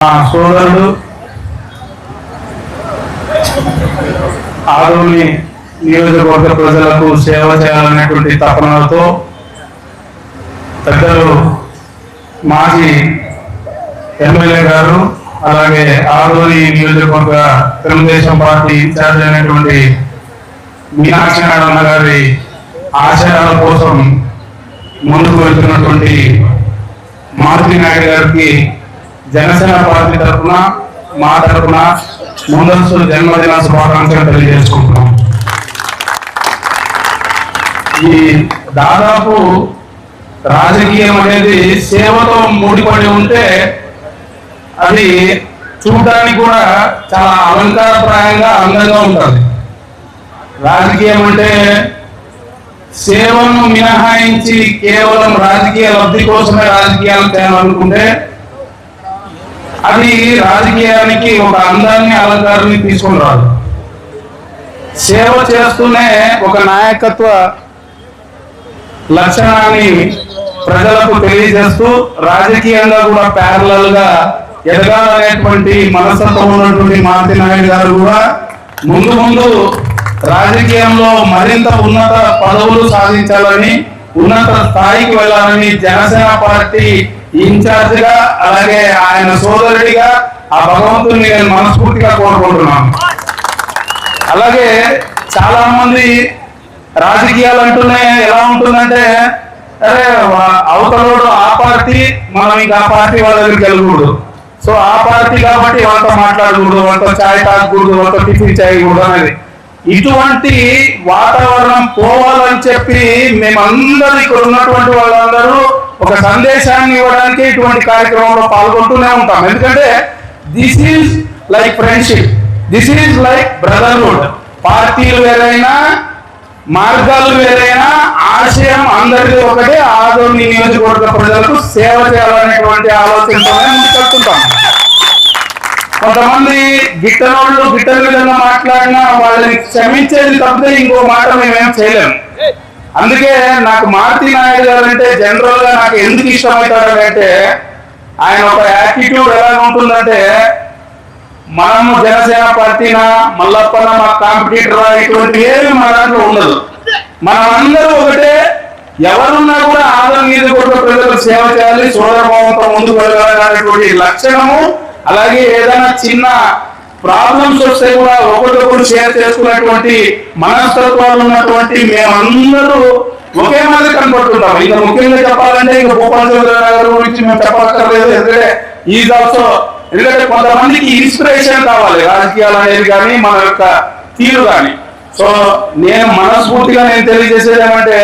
సోదరుడు ఆదోని నియోజకవర్గ ప్రజలకు సేవ చేయాలనేటువంటి తపనతో పెద్దలు మాజీ ఎమ్మెల్యే గారు అలాగే ఆదోని నియోజకవర్గ తెలుగుదేశం పార్టీ ఇన్ఛార్జ్ అయినటువంటి మీనాక్షి నారాయణ గారి ఆశయాల కోసం ముందుకు వెళ్తున్నటువంటి మారుతి నాయుడు గారికి జనసేన పార్టీ తరఫున మా తరఫున ముందస్తు జన్మదిన శుభాకాంక్షలు తెలియజేసుకుంటున్నాం. ఈ దాదాపు రాజకీయం అనేది సేవతో ముడిపడి ఉంటే అది చూడడానికి కూడా చాలా అలంకారప్రాయంగా అందంగా ఉంటుంది. రాజకీయం అంటే సేవను మినహాయించి కేవలం రాజకీయ లబ్ధి కోసమే రాజకీయాలు చేయాలనుకుంటే అది రాజకీయానికి ఒక అందాన్ని అలంకారాన్ని తీసుకొని రాదు. సేవ చేస్తూనే ఒక నాయకత్వ లక్షణాన్ని ప్రజలకు తెలియజేస్తూ రాజకీయంగా కూడా ప్యారలల్ గా ఎదగాలనేటువంటి మనస్తత్వం ఉన్నటువంటి మారుతి నాయుడు గారు కూడా ముందు ముందు రాజకీయంలో మరింత ఉన్నత పదవులు సాధించాలని ఉన్నత స్థాయికి వెళ్ళాలని జనసేన పార్టీ ఇన్ఛార్జ్ గా అలాగే ఆయన సోదరుడిగా ఆ భగవంతుని నేను మనస్ఫూర్తిగా కోరుకుంటున్నాను. అలాగే చాలా మంది రాజకీయాలు అంటూనే ఎలా ఉంటుందంటే అరే అవతలోడు ఆ పార్టీ మనం ఇంకా ఆ పార్టీ వాళ్ళ దగ్గరికి వెళ్ళకూడదు, సో ఆ పార్టీ కాబట్టి వాళ్ళతో మాట్లాడకూడదు, వాళ్ళతో ఛాయ్ తాగకూడదు, వాళ్ళతో టిఫిన్ చేయకూడదు అనేది ఇటువంటి వాతావరణం పోవాలని చెప్పి మేమందరూ ఇక్కడ ఉన్నటువంటి వాళ్ళందరూ ఒక సందేశాన్ని ఇవ్వడానికి ఇటువంటి కార్యక్రమంలో పాల్గొంటూనే ఉంటాం. ఎందుకంటే this is like friendship, this is like brotherhood. పార్టీలు వేరైనా మార్గాలు వేరైనా ఆశయం అందరిది ఒకటే, ఆదోని నియోజకవర్గ ప్రజలకు సేవ చేయాలనేటువంటి ఆలోచనతోనే ముందుకెళ్తుంటాం. కొంతమంది గిట్టనోళ్ళు గిట్టల విధంగా మాట్లాడినా వాళ్ళని క్షమించేది తప్పితే ఇంకో మాట మేమేం చేయలేము. అందుకే నాకు మారుతి నాయుడు గారు అంటే జనరల్ గా నాకు ఎందుకు ఇష్టమవుతాడంటే ఆయన ఒక యాటిట్యూడ్ ఎలా ఉంటుందంటే మనము జనసేన పార్టీనా మల్లప్పన మా కాంపిటీటర్ ఇటువంటి ఏమి మన దాంట్లో ఉండదు. మనం అందరూ ఒకటే, ఎవరున్నా కూడా ఆదరణ నియోజకవర్గ ప్రజలకు సేవ చేయాలి, సోదరభావంతో ముందుకు వెళ్ళాలనేటువంటి లక్షణము, అలాగే ఏదైనా చిన్న ప్రాబ్లమ్స్ వస్తే కూడా ఒకరికొకరు షేర్ చేసుకున్నటువంటి మనస్తత్వాలు ఉన్నటువంటి మేమందరూ ఒకే మాదిరి కనపడుతుంటాం. ఇంకా ముఖ్యంగా చెప్పాలంటే ఇంకా భూపాల్ చౌదరి గారి గురించి మేము చెప్పక్కర్లేదు. ఎందుకంటే కొంతమందికి ఇన్స్పిరేషన్ కావాలి రాజకీయాలు అనేది కానీ మన యొక్క తీరు కానీ. సో నేను మనస్ఫూర్తిగా తెలియజేసేది ఏమంటే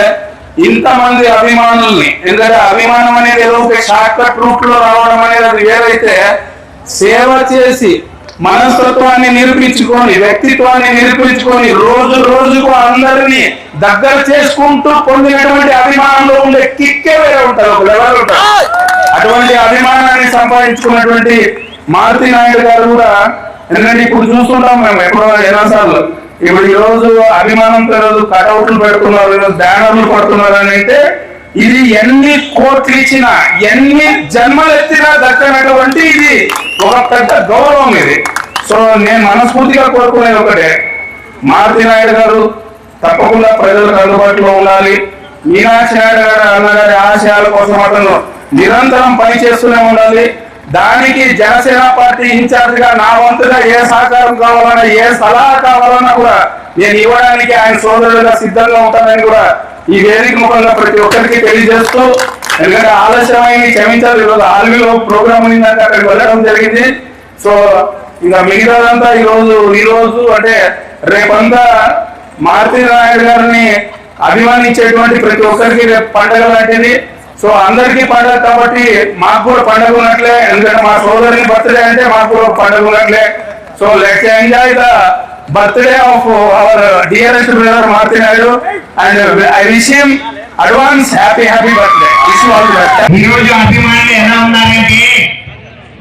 ఇంతమంది అభిమానుల్ని, ఎందుకంటే అభిమానం అనేది ఏదో ఒక షార్ట్ కట్ రూట్ లో రావడం అనేది అది వేరైతే, సేవ చేసి మనస్తత్వాన్ని నిరూపించుకొని వ్యక్తిత్వాన్ని నిరూపించుకొని రోజు రోజుకు అందరినీ దగ్గర చేసుకుంటూ పొందినటువంటి అభిమానంలో ఉండే కిక్కే వేరే ఉంటారు, ఒక లెవెల్ ఉంటారు. అటువంటి అభిమానాన్ని సంపాదించుకున్నటువంటి మారుతి నాయుడు గారు కూడా, ఎందుకంటే ఇప్పుడు చూస్తుంటాం మేము ఎప్పుడో ఎన్నోసార్లు, ఇప్పుడు ఈ రోజు అభిమానంతో రోజు కటౌట్లు పెడుతున్నారు, ఈరోజు బ్యానర్లు పడుతున్నారు అని అంటే ఇది ఎన్ని కోట్లు ఇచ్చినా ఎన్ని జన్మలు ఎత్తినా దక్కనటువంటి ఇది ఒక పెద్ద గౌరవం ఇది. సో నేను మనస్ఫూర్తిగా కోరుకునేది ఒకటే, మారుతి నాయుడు గారు తప్పకుండా ప్రజలకు అందుబాటులో ఉండాలి. మీనాక్షి నాయుడు గారు అన్నగారి ఆశయాల కోసం అతను నిరంతరం పనిచేస్తూనే ఉండాలి. దానికి జనసేన పార్టీ ఇన్ఛార్జ్ గా నా వంతుగా ఏ సహకారం కావాలన్నా ఏ సలహా కావాలన్నా కూడా నేను ఇవ్వడానికి ఆయన సోదరులుగా సిద్ధంగా ఉంటానని కూడా ఈ వేదిక ముఖంగా ప్రతి ఒక్కరికి తెలియజేస్తూ, ఎందుకంటే ఆలస్యమైంది క్షమించాలి. ఈరోజు ఆర్మీలో ప్రోగ్రామ్ ఉందంటే అక్కడికి వెళ్ళడం జరిగింది. సో ఇంకా మిగతాదంతా ఈరోజు అంటే రేపంతా మారుతి నాయుడు గారిని అభిమానించేటువంటి ప్రతి ఒక్కరికి రేపు పండుగ లాంటిది. సో అందరికీ పండుగ కాబట్టి మాకు కూడా పండుగ ఉన్నట్లే, ఎందుకంటే మా సోదరుని బర్త్డే అంటే మాకు కూడా పండుగ ఉన్నట్లే. So let's enjoy the birthday of our dearest brother Maruti Naidu and I wish him advance happy birthday. ఈ రోజు అభిమానులు ఎలా ఉన్నారంటే,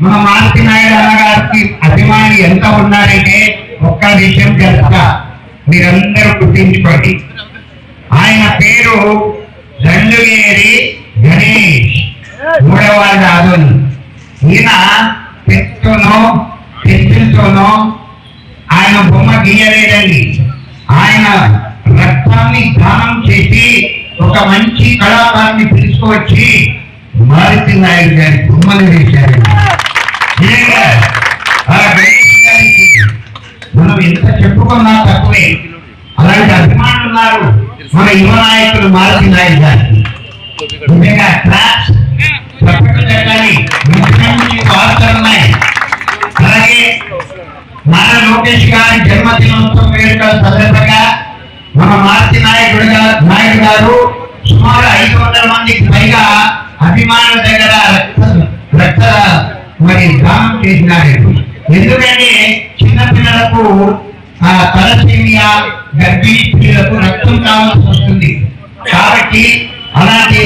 మన మారుతి నాయుడు అన్న గారికి అభిమానులు ఎంత ఉన్నారంటే ఒక్క విషయం తెలుసా, మీరందరూ గుర్తించుకోండి. ఆయన పేరు దండుగేరి గణేష్, మూడవ ఆదోని. ఈయన పెన్తోనో పెన్సిల్తోనో ఆయన బొమ్మ గీయలేదండి. ఆయన రక్తాన్ని దానం చేసి ఒక మంచి కళాకారుని పిలుచుకొచ్చి మారుతి నాయుడు గారి బొమ్మలు వేశారు. ఆ గణేష్ గారికి మనం ఎంత చెప్పుకున్నా తక్కువే. అలాంటి అభిమానులు ఉన్నారు మన యువ నాయకులు మారుతి నాయుడు గారికి. నిజంగా క్లాస్ తప్పక జరగాలి. మంచి వార్తలు ఉన్నాయి. అలాగే నారా లోకేష్ గారి జన్మదినోత్సవం వేడుకల సందర్భంగా మన మారుతి నాయుడు గారు సుమారు 500 మందికి పైగా అభిమానుల దగ్గర రక్త మరి దానం చేసినారు. ఎందుకంటే చిన్నపిల్లలకు తలసేమియా గర్భిణీ స్త్రీలకు రక్తం కావాల్సి వస్తుంది. కాబట్టి అలాంటి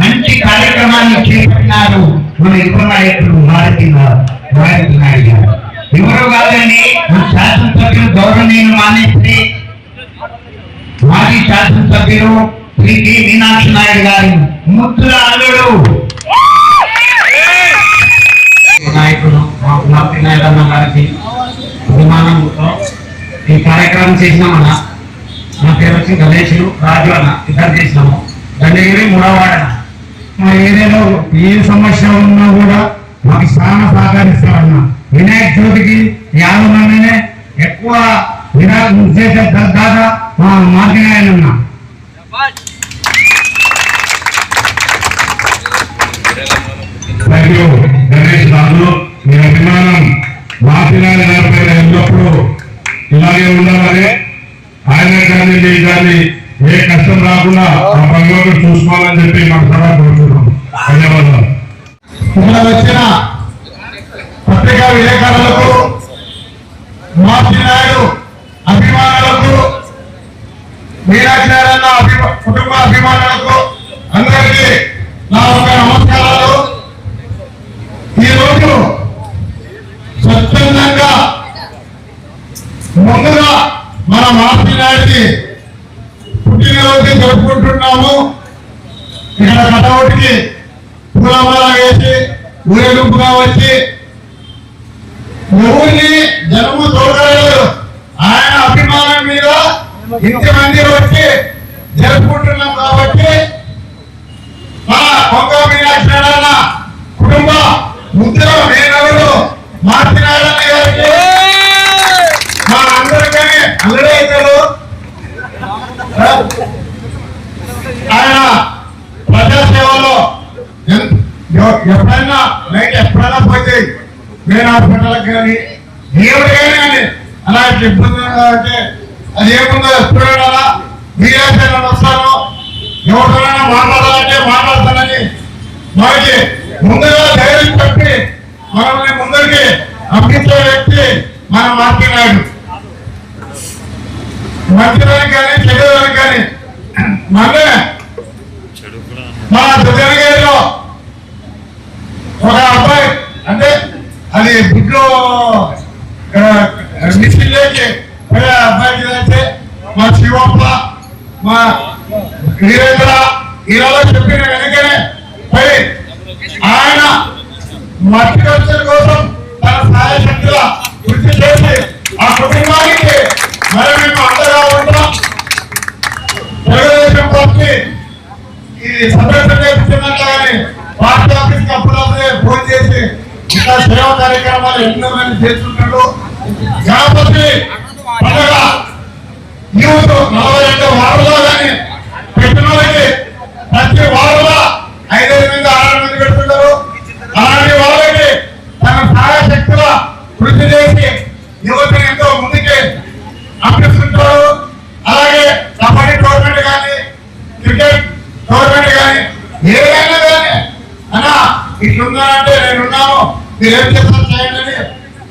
మంచి కార్యక్రమాన్ని చేపట్టినారు మన యువ నాయకులు మారుతి నాయుడు గారు. ఎవరు కాదండి, మన శాసనసభ్యులు గౌరవనీయులు మానేశ్వరి మాజీ శాసనసభ్యులు శ్రీ టి మీనాక్షి నాయుడు గారి ముద్దుల అల్లుడు నాయకుడు మారుతి నాయుడు అన్న గారికి అభిమానంతో ఈ కార్యక్రమం చేసినామన్న. నా పేరు వచ్చి గణేష్ రాజు అన్న, ఇద్దరు చేసినాము. దండగిరి 3వ వార్డు. మా ఏరియాలో ఏ సమస్య ఉన్నా కూడా మాకు చాలా సహకరిస్తారన్న. వినాయక చవితికి 50 మందినే ఎక్కువ చేసే దాదా మా మారుతి నాయుడు అన్న. గణేష్ రాజు, మీ అభిమానం మారుతి నాయుడు గారి పైన ఎల్లప్పుడూ ఇలాగే ఉండాలని, ఆయన కానీ మీ కానీ ఏ కష్టం రాకుండా ఆ పనులను చూసుకోవాలని చెప్పి మాకు సభ కోరుతున్నాం. ధన్యవాదాలు. ఇక్కడ వచ్చిన పత్రికా విలేకరులకు, మారుతి నాయుడు అభిమానులకు, మీనాక్షి నాయుడు కుటుంబ అభిమానులకు అందరికీ నా ఒక నమస్కారాలు. ఈరోజు స్వచ్ఛందంగా ముందుగా మన మారుతి నాయుడికి పుట్టినరోజు జరుపుకుంటున్నాము. ఇక్కడ కటౌట్కి పూలమాల వేసి ఊరేగింపుగా వచ్చి ఎవరిని జనము తోడలేదు. ఆయన అభిమానం మీద ఇంతమంది వచ్చి జరుపుకుంటున్నాం కాబట్టి మన కొంగ మీనాక్షి నాయుడు కుటుంబ ముద్ర మేనవుడు మారుతి నాయుడు గారికి మా అందరికీ అల్లడే అవుతాడు. ఆయన ప్రజాసేవలో ఎప్పుడైనా నైట్ ఎప్పుడైనా పోతే మెయిన్ హాస్పిటల్కి కానీ దేవుడు కానీ అలాంటి ఇబ్బంది అంటే అది ఏముందో ఎప్పుడైనా మీరైతే వస్తాను, ఎవరితోనైనా మాట్లాడాలంటే మాట్లాడతానని మనకి ముందుగా ధైర్యం చెప్పి మనల్ని ముందరికి పంపించే వ్యక్తి మన మారుతి నాయుడు. మంచిదానికి కానీ చెడుదానికి కానీ మళ్ళీ మన దుర్గనగిరిలో ఒక అబ్బాయి అంటే అది గుడ్లో మిషన్ లేకి పోయే అబ్బాయికి అయితే మా శివప్ప మా వీరేంద్ర ఇలా చెప్పిన వెనకనే పోయి ఆయన మట్టి ఖర్చుల కోసం తన సాయశక్తుల కృషి చేసి ఆ కుటుంబానికి మరి మేము అండగా ఉంటాం. తెలుగుదేశం పార్టీ ఇది సందర్శన చేస్తున్నట్టు కానీ పార్టీ ఆఫీస్కి అప్పుడప్పుడే ఫోన్ చేసి ఇంకా సేవా కార్యక్రమాలు ఎన్నో మంది చేస్తుంటాడు. గణపతి పండుగ యూత్ 42 వారంలో కానీ పెట్టిన వాళ్ళకి ప్రతి వారంలో 5 మంది 6 మంది పెడుతుంటారు. అలాంటి వాళ్ళకి తన సహాయశక్తుల కృషి చేసి యువతను ఎంతో ముందుకి పంపిస్తుంటారు. అలాగే కబడ్డీ టోర్నమెంట్ కానీ క్రికెట్ టోర్నమెంట్ కానీ ఏదైనా కానీ అన్నా ఇట్లున్నానంటే నేనున్నాను, మీరు ఏం చేస్తారు చేయండి అని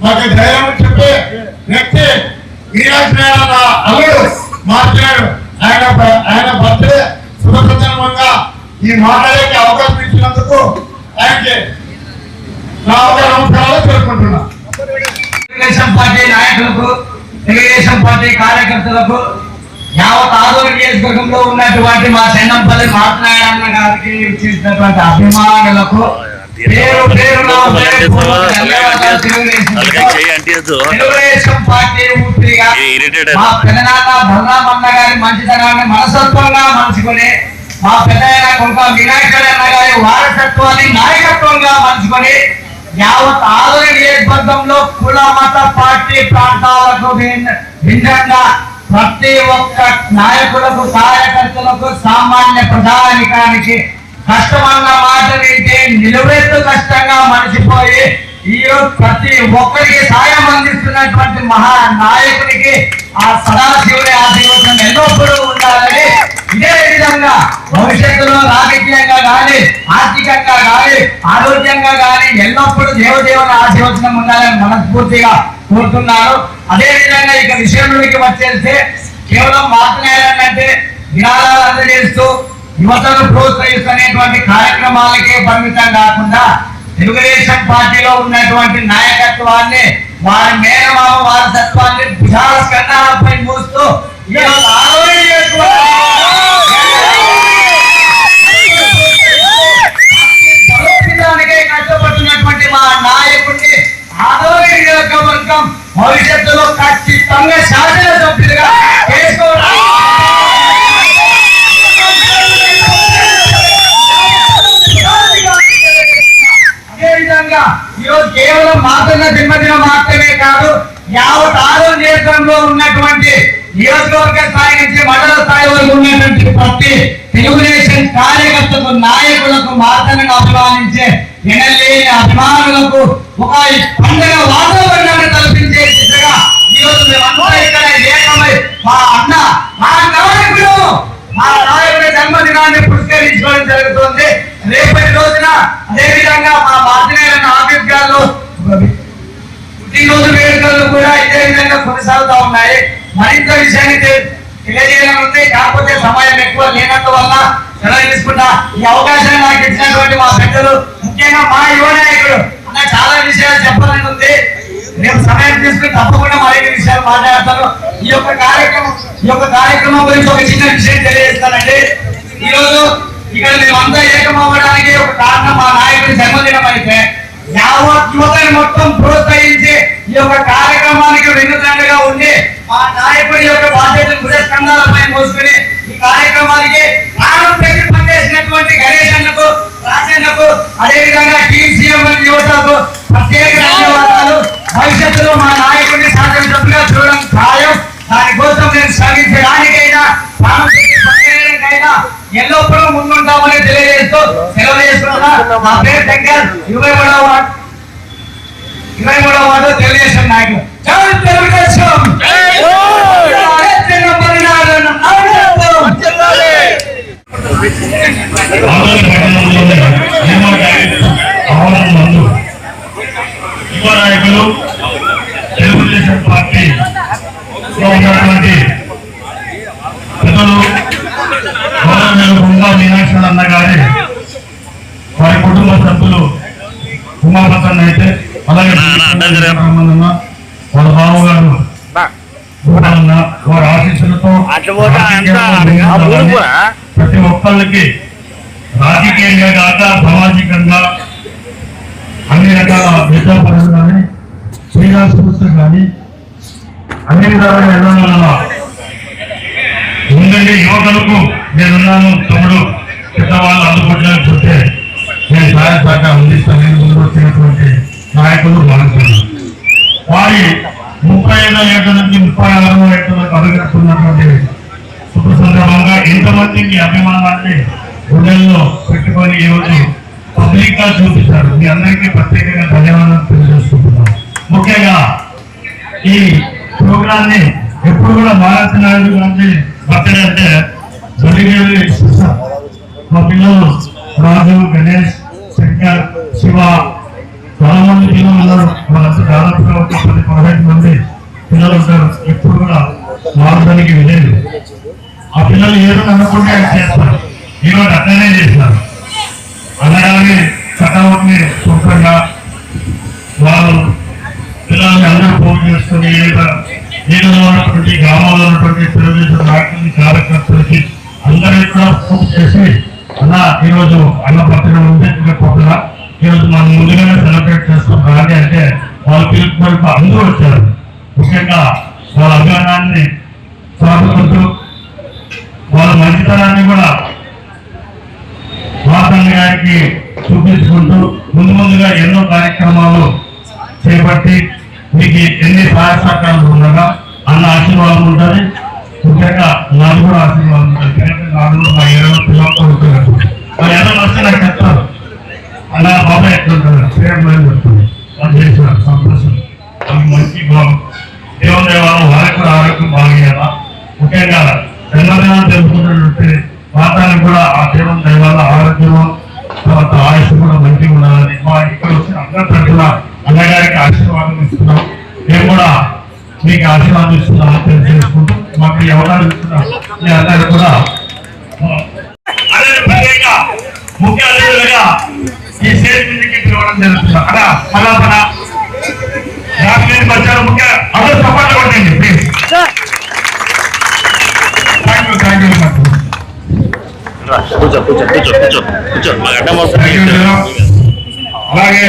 మాకు ధైర్యం చెప్పి వ్యక్తి మీనాక్షి నాయుడు అల్లుడు మారుతి నాయుడు. ఆయన బర్త్డే శుభప్రదంగా ఈ మాట్లాడే అవకాశం ఇచ్చినందుకు ఆయనకి నా ఒక నమస్కారాలు తెలుపుకుంటున్నా. తెలుగుదేశం పార్టీ నాయకులకు, తెలుగుదేశం పార్టీ కార్యకర్తలకు, యావత్ ఆదోళన నియోజకవర్గంలో ఉన్నటువంటి మా చెన్నంపల్లి మారుతి నాయుడు అన్న గారికి చేసినటువంటి అభిమానులకు పేరు పేరున ధన్యవాదాలు తెలియజేస్తున్నాను. తెలుగుదేశం పార్టీ ఊపిరిగా మా పెదనాన్న బలరామన్న గారి మంచితనాన్ని మనసత్వంగా మలుచుకొని, మా పెద్దయ్య కొంత వినాయకుడు అన్న గారి వారసత్వాన్ని నాయకత్వంగా మలుచుకొని యావత్ ఆదరణ నియోజకవర్గంలో కుల మత పార్టీ ప్రాంతాలకు భిన్నంగా ప్రతి ఒక్క నాయకులకు, కార్యకర్తలకు, సామాన్య ప్రజానికానికి కష్టమన్న మాట వింటే నిలువెత్తు కష్టంగా మర్చిపోయి ఈరోజు ప్రతి ఒక్కరికి సాయం అందిస్తున్నటువంటి మహా నాయకునికి ఆ సదాశివుడి ఆశీర్వాదం ఎల్లప్పుడూ ఉండాలని, ఇదే విధంగా భవిష్యత్తులో రాజకీయంగా కానీ, ఆర్థికంగా కానీ, ఆరోగ్యంగా కానీ ఎల్లప్పుడూ దేవదేవుని ఆశీర్వచనం ఉండాలని మనస్ఫూర్తిగా కోరుతున్నారు. అదే విధంగా ఇక విషయంలోకి వచ్చేస్తే కేవలం మాట్లాడాలంటే విరాళాలు అందజేస్తూ యువతను ప్రోత్సహిస్తున్నటువంటి కార్యక్రమాలకే పరిమితం కాకుండా తెలుగుదేశం పార్టీలో ఉన్నటువంటి నాయకత్వాన్ని, వారి మేనమామ వారసత్వాన్ని విశాల స్కంధాలపై మోస్తూ బలోపేతానికై కష్టపడుతున్నటువంటి మా నాయకుడిని ఆదోని నియోజకవర్గం భవిష్యత్తులో ఖచ్చితంగా శాసనసభ్యులుగా చేసుకోవడం ఈరోజు కేవలం మాతృ జన్మదినం మాత్రమే కాదు, యావత్ ఆరోగ్య నియోజకవర్గంలో ఉన్నటువంటి నియోజకవర్గ స్థాయి నుంచి మండల స్థాయి వరకు ఉన్నటువంటి ప్రతి తెలుగుదేశం కార్యకర్తకు, నాయకులకు, మాతృను అభిమానించే ఎనలేని అభిమానులకు ఒక పండుగ వాతావరణాన్ని కల్పించే దిశగా ఈరోజు మేమంతా ఇక్కడ ఏకమై మా అన్న, మా నాయకుడు, మా నాయకుడి జన్మదినాన్ని పురస్కరించుకోవడం జరుగుతుంది. రేపటి రోజున అదేవిధంగా మా మార్చినేల ఆఫీస్గాల్లో పుట్టినరోజు వేడుకలు కూడా ఇదే విధంగా కొనసాగుతూ ఉన్నాయి. మరింత విషయాన్ని తెలియజేయడం ఉంది, కాకపోతే సమయం ఎక్కువ లేనందువల్ల సెలవు తీసుకుంటా. ఈ అవకాశాన్ని నాకు ఇచ్చినటువంటి మా పెద్దలు, ముఖ్యంగా మా యువ నాయకుడు అన్న చాలా విషయాలు చెప్పాలని ఉంది. రేపు సమయం తీసుకుని తప్పకుండా మరిన్ని విషయాలు మాట్లాడతాను. ఈ యొక్క కార్యక్రమం గురించి ఒక చిన్న విషయం తెలియజేస్తానండి. ఈరోజు ఇక్కడ మేమంతా ఏకమవ్వడానికి ఒక కారణం మా నాయకుడి జన్మదినం అయితే యావత్ యువతని మొత్తం ప్రోత్సహించి ఈ యొక్క కార్యక్రమానికి వెన్నుదండగా ఉండి మా నాయకుడి యొక్క బాధ్యతను భుజస్కంధాలపై మోసుకుని ఈ కార్యక్రమానికి ప్రాణం పెట్టి పనిచేసినటువంటి గణేష్ అన్నకు, రాజన్నకు, అదేవిధంగా టీసీఎం యువతకు ప్రత్యేక ధన్యవాదాలు. భవిష్యత్తులో మా నాయకుడిని శాసనసభ్యులుగా చూడడం ఖాయం. దానికోసం నేను శ్రమించడానికైనా, ప్రాణం పెట్టి పనిచేయడానికైనా ఎల్లప్పుడూ ముందుంటామని తెలియజేస్తూ సెలవు చేసుకున్నా. నా పేరు శంకర్, 23వ వార్డు తెలుగుదేశం నాయకుడు. జై తెలుగుదేశం! యువ నాయకులు తెలుగుదేశం పార్టీలో ఉన్నటువంటి పెద్దలు మీనాక్షి అన్న గారి వారి కుటుంబ సభ్యులు ఉమాపతన్ అయితే, అలాగే వాళ్ళ బాబు గారు వారి ఆశీస్సులతో ప్రతి ఒక్కళ్ళకి రాజకీయంగా కాక సామాజికంగా అన్ని రకాల విద్యాపరులు కానీ, శ్రీరాస్పూర్తి కానీ అన్ని విధాలుగా ఎన్నో ఉందండి. యువకులకు నేనున్నాను, తమ్ముడు పెద్దవాళ్ళు అందుబాటులోకి పోతే నేను సహాయ సహకారం అందిస్తాను. నేను ముందు వచ్చినటువంటి నాయకులు భావిస్తున్నాను. వారి 35 ఏళ్ల నుంచి 36 ఏళ్లకు అడుగుతున్నటువంటి శుభ సందర్భంగా ఇంతమందికి అభిమానాన్ని గుండెల్లో పెట్టుకొని ఈరోజు పబ్లిక్ గా చూపించారు. మీ అందరికీ ప్రత్యేకంగా ధన్యవాదాలు తెలియజేసుకుంటున్నాను. ముఖ్యంగా ఈ ప్రోగ్రామ్ ని ఎప్పుడు కూడా భారత నాయుడు గారి బర్త్డే అంటే జరిగేది మా పిల్లలు రాజు, గణేష్, శంకర్, శివ చాలా మంది పిల్లలు ఉన్నారు. వాళ్ళంతా దాదాపుగా ఒక 10-15 మంది పిల్లలు ఉంటారు. ఎప్పుడు కూడా మారడానికి వెళ్ళేది. ఆ పిల్లలు ఏదో అనుకుంటే చేస్తారు, ఈరోజు అట్లనే చేస్తారు. అలాగే కటౌట్ని శుభ్రంగా వాళ్ళు పిల్లల్ని అందరూ పోగు చేసుకుని ఏదో ఉన్నటువంటి గ్రామాల్లో ఉన్నటువంటి తెలుగుదేశం నాయకుల్ని, కార్యకర్తలకి అందరినీ కూడా పూర్తి చేసి అన్న ఈరోజు అన్న పత్రిక ఉంది, ఇంకా పొద్దున ఈరోజు మనం ముందుగానే సెలబ్రేట్ చేసుకోవాలి అంటే వాళ్ళ పిలుపు వరకు అందరూ వచ్చారు. ముఖ్యంగా వాళ్ళ అభిమానాన్ని సాగుకుంటూ వాళ్ళ మంచితనాన్ని కూడా వాతావరణ గారికి చూపించుకుంటూ ముందుగా ఎన్నో కార్యక్రమాలు చేపట్టి మీకు ఎన్ని సహాయ సహకారాలు ఉండగా అన్న ఆశీర్వాదం ఉంటుంది. ముఖ్యంగా నాకు కూడా ఆశీర్వాదం ఉంటుంది. నాకు కూడా మా ఏదో పిల్లలతో ఉంటున్నారు. వాళ్ళు ఎలా వస్తే నాకు చెప్తారు అలా బాబాయ్ ఎట్లుంటారు పేరు చెప్తుంది. వాళ్ళు చేసిన సంతోషం వాళ్ళకి మంచి దేవుని దేవాలయం వారికి కూడా ఆరోగ్యం బాగా ముఖ్యంగా జన్మదినాలు తెలుపుకుంటే వాతావరణం కూడా ఆ దేవుని దేవాల ఆరోగ్యం తర్వాత ఆయుష్ కూడా మంచిగా ఉండాలని మా ఇక్కడ వచ్చిన అందరి తరఫున అన్నగారికి ఆశీర్వాదం ఇస్తున్నాం. మేము కూడా మీకు ఆశీర్వాదం ఇస్తున్నామని తెలియజేసుకుంటూ మాకు ఎవరు ఇస్తున్నాం మీ అందరూ కూడా ముఖ్య అతిథులుగా ఈ స్టేజ్ మీదకి పిలవడం జరుగుతుంది. అక్కడ మల్లాపన వచ్చారు. ముఖ్య అందరూ సపోర్ట్ కొట్టండి ప్లీజ్. థ్యాంక్ యూ అలాగే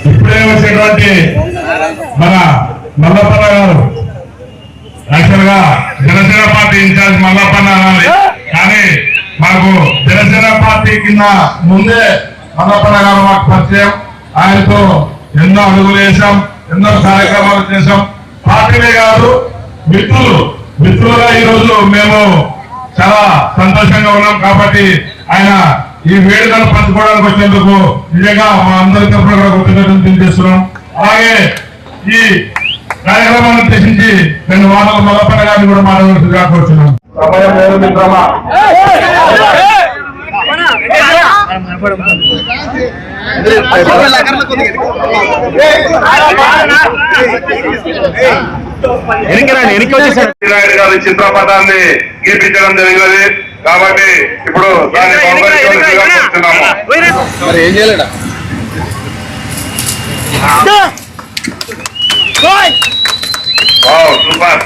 ఇప్పుడే వచ్చేటువంటి మన మల్లప్పన్న గారు యాక్చువల్ గా జనసేన పార్టీ ఇన్ఛార్జ్ మల్లప్పన్న అనాలి, కానీ మాకు జనసేన పార్టీ కింద ముందే మల్లప్పన్న గారు మాకు పరిచయం. ఆయనతో ఎన్నో అడుగులు వేసాం, ఎన్నో కార్యక్రమాలు చేశాం. పార్టీలే కాదు మిత్రులుగా ఈ రోజు మేము చాలా సంతోషంగా ఉన్నాం. కాబట్టి ఆయన ఈ వేడుకలు పంచుకోవడానికి వచ్చేందుకు నిజంగా మా అందరి తరఫున కూడా కృతజ్ఞతలు తెలియజేస్తున్నాం. అలాగే ఈ కార్యక్రమాన్ని ఉద్దేశించి 2 వారాల మల్లప్పన్న గారిని కూడా మాట్లాడవలసిందిగా కోరుతున్నాం. సమయం లేదు మిత్రమా. నాయుడు గారి చిత్రపటాన్ని గీపించడం జరిగినది. కాబట్టి ఇప్పుడు దాన్ని మరి ఏం చేయలేడా? సూపర్.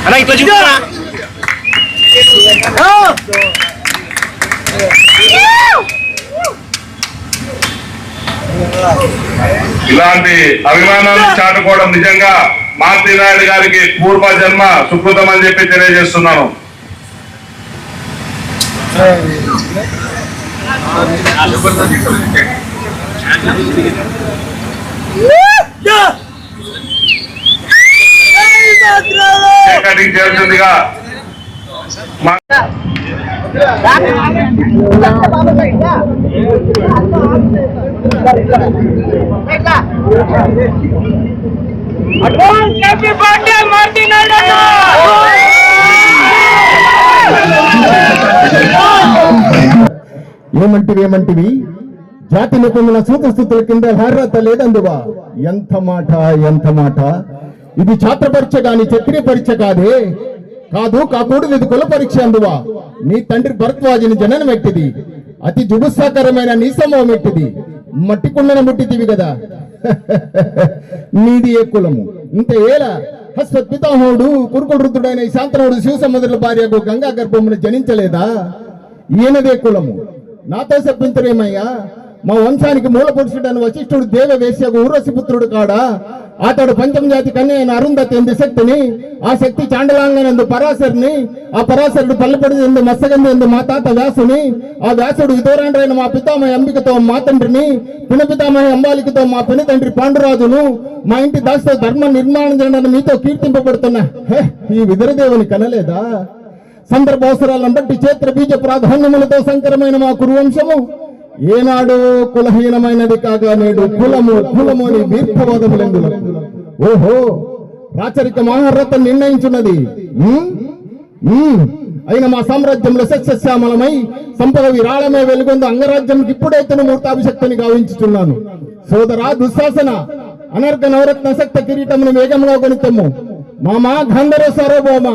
అలా ఇట్లా చూస్తారా? ఇలాంటి అభిమానాన్ని చాటుకోవడం నిజంగా మారుతి నాయుడు గారికి పూర్వ జన్మ సుకృతం అని చెప్పి తెలియజేస్తున్నాను. కటింగ్ చేస్తుందిగా ఏమంటివి జాతి నిపుణుల సూత్రస్థుతుల కింద అర్హత లేదందువా. ఎంత మాట. ఇది ఛాత్ర పరీక్ష గాని క్షత్రియ పరీక్ష కాకూడదు. ఇది కుల పరీక్ష అందువా. నీ తండ్రి భరద్వాజుని జననం ఎట్టిది, అతి జుగుత్సాకరమైన నీ సమూహం ఎట్టిది. మట్టి కుండన ముట్టితివి కదా. నీది ఏ కులము? ఇంత ఏలా హస్వత్పితామహుడు కురుకుడు ఈ శాంతనుడు శివసముద్రుల భార్యకు గంగా గర్భమును జనించలేదా? ఈయనదే కులము. నాతో చెప్పించరేమయ్యా, మా వంశానికి మూల పురుషుడని వశిష్ఠుడు దేవ వేశ్యకు ఊర్వశి పుత్రుడు కాడా. అతడు పంచమజాతి కన్య అయిన అరుంధతి ఎందు శక్తిని, ఆ శక్తి చాండలాంగనందు పరాశరుని, ఆ పరాశరుడు పల్లెపడి ఎందు మత్స్యగంధి ఎందు మా తాత వ్యాసుని, ఆ వ్యాసుడు విదూరాండ్రైన మా పితామహ అంబికతో మా తండ్రిని, పినపితామహ అంబాలికతో మా పిన తండ్రి పాండురాజును, మా ఇంటి దాస్తో ధర్మ నిర్మాణం చేయడానికి మీతో కీర్తింపబడుతున్నా ఈ విదురదేవుని కనలేదా? సందర్భావసరాలను బట్టి క్షేత్ర బీజ ప్రాధాన్యములతో సంకరమైన మా కురువంశము ఏనాడు కులహీనమైనది కాగా నేడు కులము అని దీర్ఘవాదములెందుల. ఓహో, రాచరిక మహారథ నిర్ణయించున్నది. అయిన మా సామ్రాజ్యంలో సస్యశ్యామలమై సంపద విరాళమే వెలుగొందు అంగరాజ్యంకి ఇప్పుడైతే మూర్తాభిషక్తిని గావించుతున్నాను. సోదరా దుశ్శాసన అనర్ఘ నవరత్న శక్త కిరీటమును వేగంలో గణితము మామా గంధర్వ సార్వభౌమ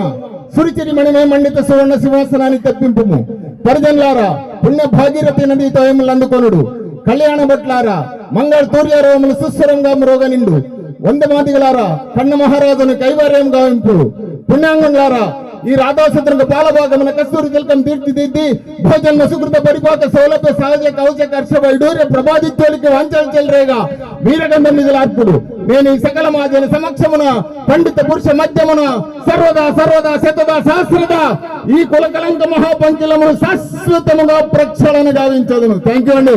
సురిచిరి మణిమే మండిత సువర్ణ సింహాసనాన్ని తెప్పింపుము. పరిజన్లారా పుణ్య భాగీరథి నది తోయములు అందుకొనుడు. కళ్యాణ భట్లారా మంగళ తూర్య రోములు సుస్వరంగా మ్రోగ నిండు. వందమాదిగలారా కన్న మహారాజుని కైవర్యం గావింపు పుణ్యాంగంలారా ఈ రాధాసత్రంగా పాలభాగమున కస్తూరి తిలకం తీర్చిదిద్ది భోజన్మ సుకృత పరిపాక సౌలభ్య సహజ కవచ కర్ష వైడూర్య ప్రభాదిత్యులకి వంచల్ చెల్రేగా వీరగంధ నిధులార్పుడు నేను ఈ సకల మాజన సమక్షమున పండిత పురుష మధ్యమున సర్వదా సర్వదా శతదా సహస్రద ఈ కులకలంక మహాపంచలమును శాశ్వతముగా ప్రక్షాళన గావించదును. థ్యాంక్ యూ అండి.